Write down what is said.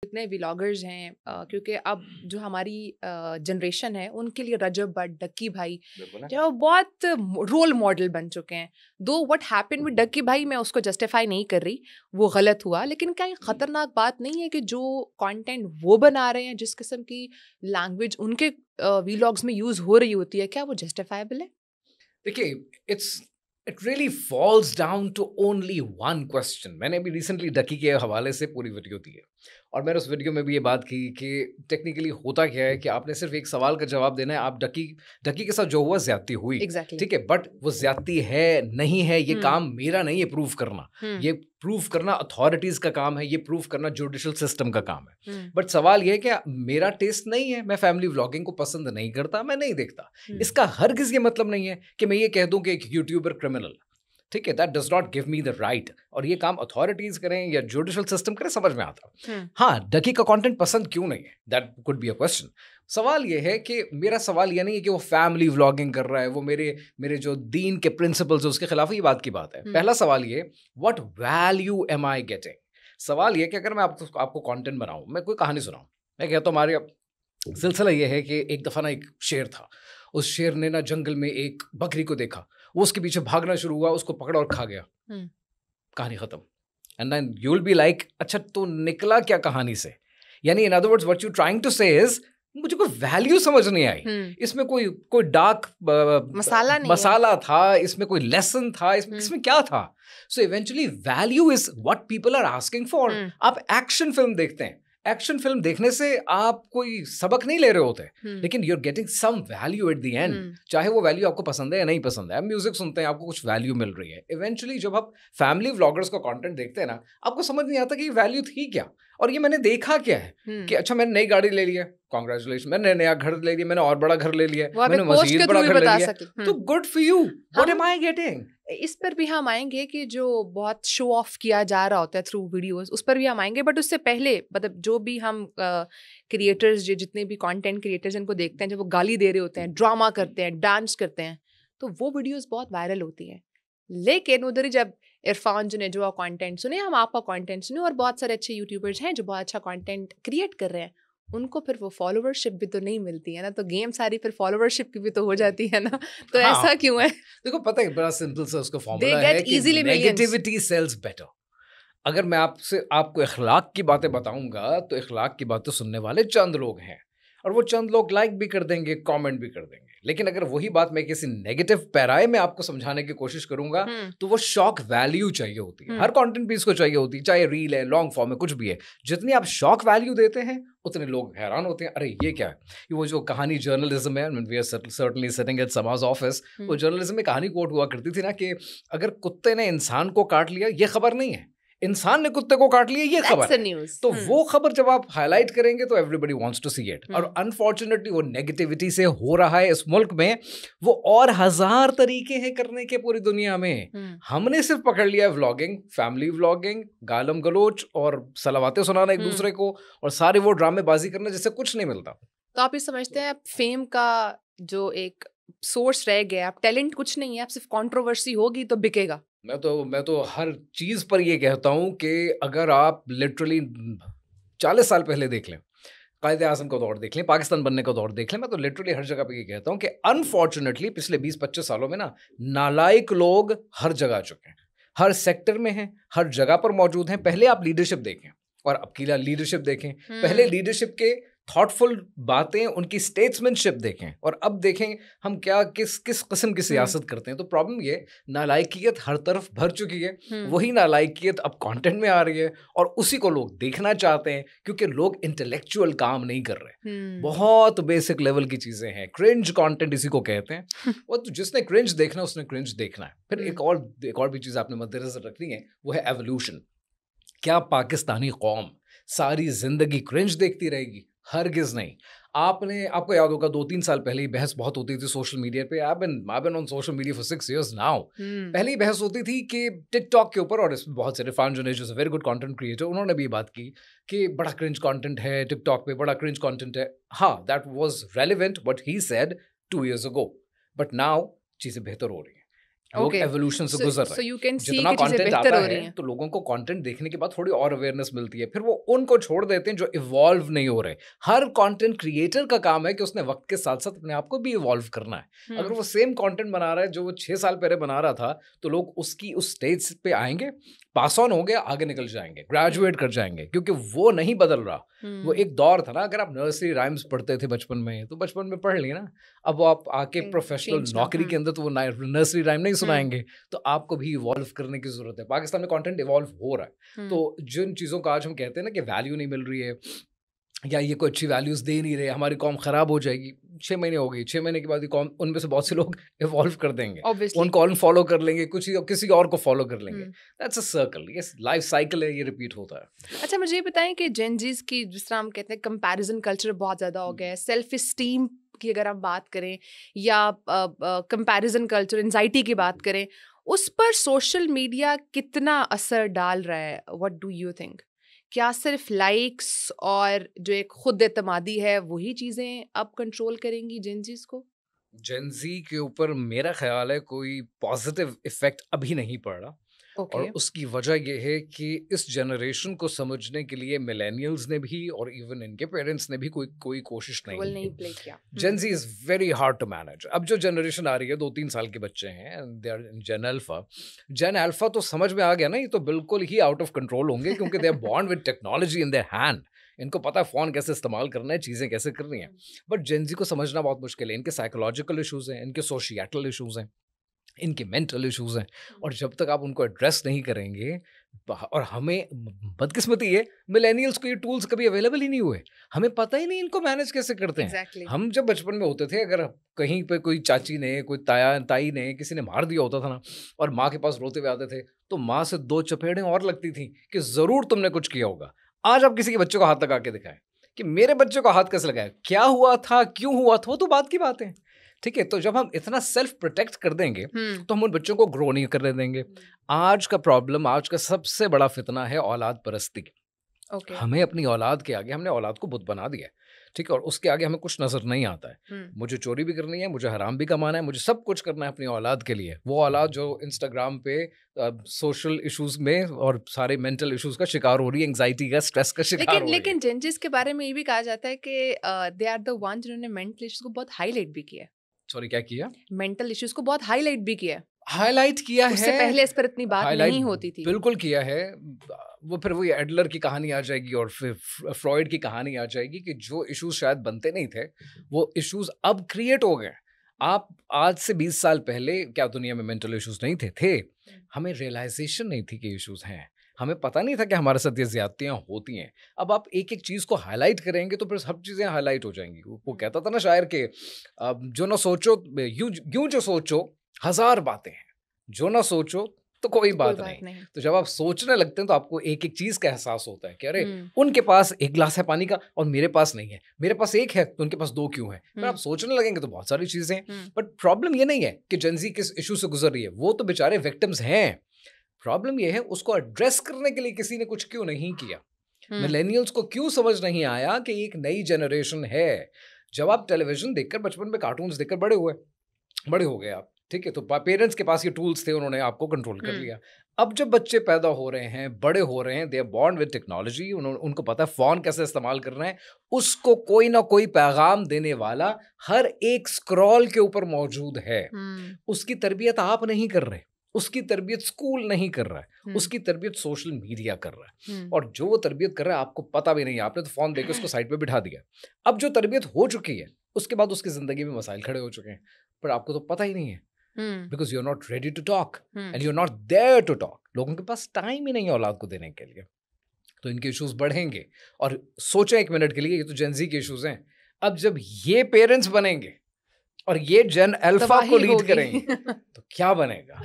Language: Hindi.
जितने व्लॉगर्स हैं क्योंकि अब जो हमारी जनरेशन है उनके लिए रजब भट्ट, डक्की भाई बिल्कुल है। जो है वो बहुत रोल मॉडल बन चुके हैं। दो व्हाट हैपेंड विद डक्की भाई, मैं उसको जस्टिफाई नहीं कर रही, वो गलत हुआ, लेकिन क्या ये खतरनाक बात नहीं है कि जो कंटेंट वो बना रहे हैं, जिस किस्म की लैंग्वेज उनके व्लॉग्स में यूज हो रही होती है, क्या वो जस्टिफाइबल है? देखिए, it really falls down to only one question. मैंने अभी रिसेंटली डकी के हवाले से पूरी वीडियो दी है और मैंने उस वीडियो में भी ये बात की कि टेक्निकली होता क्या है कि आपने सिर्फ एक सवाल का जवाब देना है। आप डकी के साथ जो हुआ ज्यादती हुई, एग्जैक्टली। ठीक है, बट वो ज्यादती है नहीं है ये काम मेरा नहीं है प्रूव करना। ये प्रूव करना अथॉरिटीज का काम है, ये प्रूव करना जुडिशल सिस्टम का काम है। बट सवाल ये है कि मेरा टेस्ट नहीं है, मैं फैमिली व्लॉगिंग को पसंद नहीं करता, मैं नहीं देखता। इसका हरगिज ये मतलब नहीं है कि मैं ये कह दूं कि एक यूट्यूबर क्रिमिनल, ठीक है, that does not give me the right. और ये काम अथॉरिटीज करें या जुडिशल सिस्टम करें, समझ में आता। हाँ, डकी का कंटेंट पसंद क्यों नहीं है, that could be a question. सवाल ये है कि मेरा सवाल ये नहीं है कि वो फैमिली व्लॉगिंग कर रहा है, वो मेरे जो दीन के प्रिंसिपल्स है उसके खिलाफ, ये बात की बात है। पहला सवाल ये, what value am I getting. सवाल ये कि अगर मैं आपको कंटेंट बनाऊं, मैं कोई कहानी सुनाऊं, मैं कहता हूं हमारे सिलसिला ये है कि एक दफा ना एक शेर था, उस शेर ने ना जंगल में एक बकरी को देखा, वो उसके पीछे भागना शुरू हुआ, उसको पकड़ा और खा गया। कहानी खत्म। And then you will be like, अच्छा तो निकला क्या कहानी से? यानी in other words what you trying to say is, मुझे कोई वैल्यू समझ नहीं आई। इसमें कोई डार्क मसाला था, इसमें कोई लेसन था, इसमें क्या था? So eventually value is what people are asking for. आप एक्शन फिल्म देखते हैं, एक्शन फिल्म देखने से आप कोई सबक नहीं ले रहे होते, लेकिन you are getting some value at the end, चाहे वो वैल्यू आपको पसंद है या नहीं पसंद है। आप म्यूजिक सुनते हैं, आपको कुछ वैल्यू मिल रही है। इवेंचुअली जब आप फैमिली व्लॉगर्स का कंटेंट देखते हैं ना, आपको समझ नहीं आता कि ये वैल्यू थी क्या और ये मैंने देखा क्या है। कि अच्छा मैंने नई गाड़ी ले ली है, कांग्रेचुलेशन, मैंने नया घर ले लिया, मैंने और बड़ा घर ले लिया, मैंने मजीद बड़ा घर ले लिया, तो good for you, what am I getting. इस पर भी हम आएंगे कि जो बहुत शो ऑफ किया जा रहा होता है थ्रू वीडियोस, उस पर भी हम आएंगे। बट उससे पहले मतलब जो भी हम क्रिएटर्स, जितने भी कंटेंट क्रिएटर्स इनको देखते हैं, जब वो गाली दे रहे होते हैं, ड्रामा करते हैं, डांस करते हैं, तो वो वीडियोस बहुत वायरल होती है। लेकिन उधर ही जब इरफान जो ने जो कंटेंट सुने, हम आपका कंटेंट सुने, और बहुत सारे अच्छे यूट्यूबर्स हैं जो बहुत अच्छा कंटेंट क्रिएट कर रहे हैं, उनको फिर वो फॉलोवरशिप भी तो नहीं मिलती है ना। तो गेम सारी फिर फॉलोवरशिप की भी तो हो जाती है ना। तो हाँ, ऐसा क्यों है? देखो पता है, बड़ा सिंपल सा उसका फॉर्मूला है कि नेगेटिविटी सेल्स बेटर। अगर मैं आपको इखलाक की बातें बताऊंगा तो इखलाक की बातें सुनने वाले चंद लोग हैं, और वो चंद लोग लाइक भी कर देंगे, कमेंट भी कर देंगे। लेकिन अगर वही बात मैं किसी नेगेटिव पैराए में आपको समझाने की कोशिश करूंगा, तो वो शॉक वैल्यू चाहिए होती है। हर कंटेंट पीस को चाहिए होती है, चाहे रील है, लॉन्ग फॉर्म है, कुछ भी है। जितनी आप शॉक वैल्यू देते हैं, उतने लोग हैरान होते हैं, अरे ये क्या है। वो जो कहानी जर्नलिज्म है, we are certainly sitting at Samaj office, वो जर्नलिज्म में कहानी कोट हुआ करती थी ना कि अगर कुत्ते ने इंसान को काट लिया, ये खबर नहीं है, इंसान ने कुत्ते को काट लिया, ये खबर है। तो वो खबर जब आप हाईलाइट करेंगे तो everybody wants to see it. और अनफॉर्चुनेटली वो नेगेटिविटी से हो रहा है इस मुल्क में। वो और 1000 तरीके हैं करने के पूरी दुनिया में। हमने सिर्फ पकड़ लिया व्लॉगिंग, फैमिली व्लॉगिंग, गालम गलोच और सलावातें सुनाना एक दूसरे को, और सारे वो ड्रामेबाजी करना जिससे कुछ नहीं मिलता। तो आप ये समझते हैं फेम का जो एक सोर्स रह गया, आप टैलेंट कुछ नहीं है, आप सिर्फ कंट्रोवर्सी होगी तो बिकेगा? मैं तो हर चीज पर ये कहता हूं कि अगर आप लिटरली 40 साल पहले देख लें, कायदे आज़म का दौर देख लें, पाकिस्तान बनने का दौर देख लें, मैं तो लिटरली हर जगह पे ये कहता हूं कि अनफॉर्चुनेटली पिछले 20-25 सालों में ना नालायक लोग हर जगह आ चुके हैं, हर सेक्टर में हैं, हर जगह पर मौजूद हैं। पहले आप लीडरशिप देखें और अब की लीडरशिप देखें। पहले लीडरशिप के थॉटफुल बातें, उनकी स्टेट्समैनशिप देखें, और अब देखें हम क्या किस किस्म की सियासत करते हैं। तो प्रॉब्लम ये, नालायकियत हर तरफ भर चुकी है। वही नालायकियत अब कंटेंट में आ रही है और उसी को लोग देखना चाहते हैं, क्योंकि लोग इंटेलेक्चुअल काम नहीं कर रहे। बहुत बेसिक लेवल की चीजें हैं, क्रिंज कंटेंट इसी को कहते हैं। और तो जिसने क्रिंज देखना उसने क्रिंज देखना है। फिर एक और भी चीज आपने मद्देनजर रखनी है, वो है एवोल्यूशन। क्या पाकिस्तानी कौम सारी जिंदगी क्रिंज देखती रहेगी? हरगिज नहीं। आपको याद होगा 2-3 साल पहले ही बहस बहुत होती थी सोशल मीडिया पे। I've been on social media for 6 years now. पहले ही बहस होती थी कि टिकटॉक के ऊपर, और इसमें बहुत से इरफान जो is very good content creator, उन्होंने भी बात की कि बड़ा क्रिंज कंटेंट है टिकटॉक पे, बड़ा क्रिंज कंटेंट है। हाँ, that was relevant what he said 2 years ago, but now चीजें बेहतर हो रही हैं। लोग एवोल्यूशन से गुजर रहे हैं। जितना कंटेंट आता है तो लोगों को कंटेंट देखने के बाद थोड़ी और अवेयरनेस मिलती है, फिर वो उनको छोड़ देते हैं जो इवॉल्व नहीं हो रहे। हर कंटेंट क्रिएटर का काम है कि उसने वक्त के साथ साथ अपने आप को भी इवॉल्व करना है। अगर वो सेम कंटेंट बना रहा है जो वो 6 साल पहले बना रहा था, तो लोग उसकी उस स्टेज पे आएंगे, पास ऑन होंगे, आगे निकल जाएंगे, ग्रेजुएट कर जाएंगे, क्योंकि वो नहीं बदल रहा। वो एक दौर था ना, अगर आप नर्सरी राइम्स पढ़ते थे बचपन में, तो बचपन में पढ़ लिए ना, अब आप आके प्रोफेशनल नौकरी के अंदर तो वो नर्सरी राइम नहीं सुनाएंगे। तो आपको भी इवॉल्व करने की जरूरत है। पाकिस्तान में कंटेंट इवॉल्व हो रहा है, तो जिन चीज़ों का आज हम कहते हैं ना कि वैल्यू नहीं मिल रही है या ये कोई अच्छी वैल्यूज दे नहीं रहे, हमारी कौम खराब हो जाएगी, 6 महीने हो गई, 6 महीने के बाद ये कौम, उनमें से बहुत से लोग इवॉल्व कर देंगे, उनको फॉलो कर लेंगे, कुछ किसी और को फॉलो कर लेंगे। दैट्स अ सर्कल, ये लाइफ साइकिल है, ये रिपीट होता है। अच्छा, मुझे ये बताएं कि जेन ज़ीज़ की, जिस तरह हम कहते हैं कंपैरिजन कल्चर बहुत ज़्यादा हो गया है, सेल्फ इस्टीम की अगर हम बात करें या कंपैरिजन कल्चर, एंजाइटी की बात करें, उस पर सोशल मीडिया कितना असर डाल रहा है? What do you think? क्या सिर्फ लाइक्स और जो एक खुद एतमादी है वही चीज़ें अब कंट्रोल करेंगी जेन ज़ीज़ को? जेन ज़ी के ऊपर मेरा ख्याल है कोई पॉजिटिव इफेक्ट अभी नहीं पड़ रहा। और उसकी वजह यह है कि इस जनरेशन को समझने के लिए मिलेनियल्स ने भी और इवन इनके पेरेंट्स ने भी कोई कोशिश नहीं की। Gen Z is very hard to manage. अब जो जनरेशन आ रही है 2-3 साल के बच्चे हैं, they are Gen Alpha. Gen Alpha तो समझ में आ गया ना, ये तो बिल्कुल ही आउट ऑफ कंट्रोल होंगे, क्योंकि they are born with technology in their hand. इनको पता है फ़ोन कैसे इस्तेमाल करना है, चीज़ें कैसे करनी है। बट जेन ज़ी को समझना बहुत मुश्किल है। इनके साइकोलॉजिकल इशूज़ हैं, इनके सोशिएटल इशूज़ हैं, इनके मेंटल इश्यूज़ हैं, और जब तक आप उनको एड्रेस नहीं करेंगे, और हमें बदकिस्मती है मिलेनियल्स को ये टूल्स कभी अवेलेबल ही नहीं हुए, हमें पता ही नहीं इनको मैनेज कैसे करते हैं। हम जब बचपन में होते थे, अगर कहीं पे कोई चाची ने, कोई ताई ने, किसी ने मार दिया होता था ना, और माँ के पास रोते हुए आते थे, तो माँ से 2 चपेड़ें और लगती थी कि ज़रूर तुमने कुछ किया होगा। आज आप किसी के बच्चे को हाथ लगा के दिखाएं कि मेरे बच्चे को हाथ कैसे लगाया, क्या हुआ था, क्यों हुआ था, वो तो बात की बात है। ठीक है, तो जब हम इतना सेल्फ प्रोटेक्ट कर देंगे तो हम उन बच्चों को ग्रो नहीं करने देंगे। आज का प्रॉब्लम, आज का सबसे बड़ा फितना है औलाद परस्ती। हमें अपनी औलाद के आगे, हमने औलाद को बुत बना दिया, ठीक है, और उसके आगे हमें कुछ नजर नहीं आता है। मुझे चोरी भी करनी है, मुझे हराम भी कमाना है, मुझे सब कुछ करना है अपनी औलाद के लिए। वो औलाद जो इंस्टाग्राम पे सोशल इश्यूज में और सारे मेंटल इश्यूज का शिकार हो रही है, एंजाइटी का, स्ट्रेस का शिकार हो रही है। लेकिन जेन ज़ीज़ के बारे में ये भी कहा जाता है कि दे आर द वन जिन्होंने मेंटल इश्यूज को बहुत हाईलाइट भी किया है। सॉरी, क्या किया? मेंटल इश्यूज को बहुत हाइलाइट भी किया है। हाईलाइट किया है, उससे पहले इस पर इतनी बात नहीं होती थी। बिल्कुल किया है। वो फिर वही एडलर की कहानी आ जाएगी और फिर फ्रॉइड की कहानी आ जाएगी कि जो इश्यूज शायद बनते नहीं थे, वो इश्यूज अब क्रिएट हो गए। आप आज से 20 साल पहले क्या दुनिया में मेंटल इश्यूज नहीं थे? हमें रियलाइजेशन नहीं थी कि इश्यूज हैं, हमें पता नहीं था कि हमारे साथ ये ज्यादतियाँ होती हैं। अब आप एक एक चीज़ को हाईलाइट करेंगे तो फिर सब चीज़ें हाईलाइट हो जाएंगी। वो कहता था ना शायर के, जो ना सोचो यूं जो सोचो 1000 बातें हैं, जो ना सोचो तो कोई बात नहीं। तो जब आप सोचने लगते हैं तो आपको एक एक चीज़ का एहसास होता है कि अरे उनके पास 1 गिलास है पानी का और मेरे पास नहीं है, मेरे पास 1 है तो उनके पास 2 क्यों है। फिर आप सोचने लगेंगे तो बहुत सारी चीज़ें हैं। बट प्रॉब्लम ये नहीं है कि जेन ज़ी किस इशू से गुजर रही है, वो तो बेचारे विक्टिम्स हैं। प्रॉब्लम ये है उसको एड्रेस करने के लिए किसी ने कुछ क्यों नहीं किया। मिलेनियल्स को क्यों समझ नहीं आया कि एक नई जनरेशन है। जब आप टेलीविजन देखकर, बचपन में कार्टून्स देखकर बड़े हो गए आप, ठीक है, तो पेरेंट्स के पास ये टूल्स थे, उन्होंने आपको कंट्रोल कर लिया। अब जब बच्चे पैदा हो रहे हैं, बड़े हो रहे हैं, they are born with technology, उनको पता है फ़ोन कैसे इस्तेमाल करना है, उसको कोई ना कोई पैगाम देने वाला हर एक स्क्रॉल के ऊपर मौजूद है। उसकी तरबियत आप नहीं कर रहे, उसकी तरबियत स्कूल नहीं कर रहा है, उसकी तरबियत सोशल मीडिया कर रहा है। और जो वो तरबियत कर रहा है आपको पता भी नहीं है, आपने तो फोन देकर उसको साइड पे बिठा दिया। अब जो तरबियत हो चुकी है उसके बाद उसकी जिंदगी में मसाइल खड़े हो चुके हैं, पर आपको तो पता ही नहीं है, because you are not ready to talk and you are not there to talk. लोगों के पास टाइम ही नहीं है औलाद को देने के लिए, तो इनके इश्यूज बढ़ेंगे। और सोचें एक मिनट के लिए, ये तो जेन ज़ी के इश्यूज हैं। अब जब ये पेरेंट्स बनेंगे और ये जेन अल्फा को लीड करेंगे तो क्या बनेगा।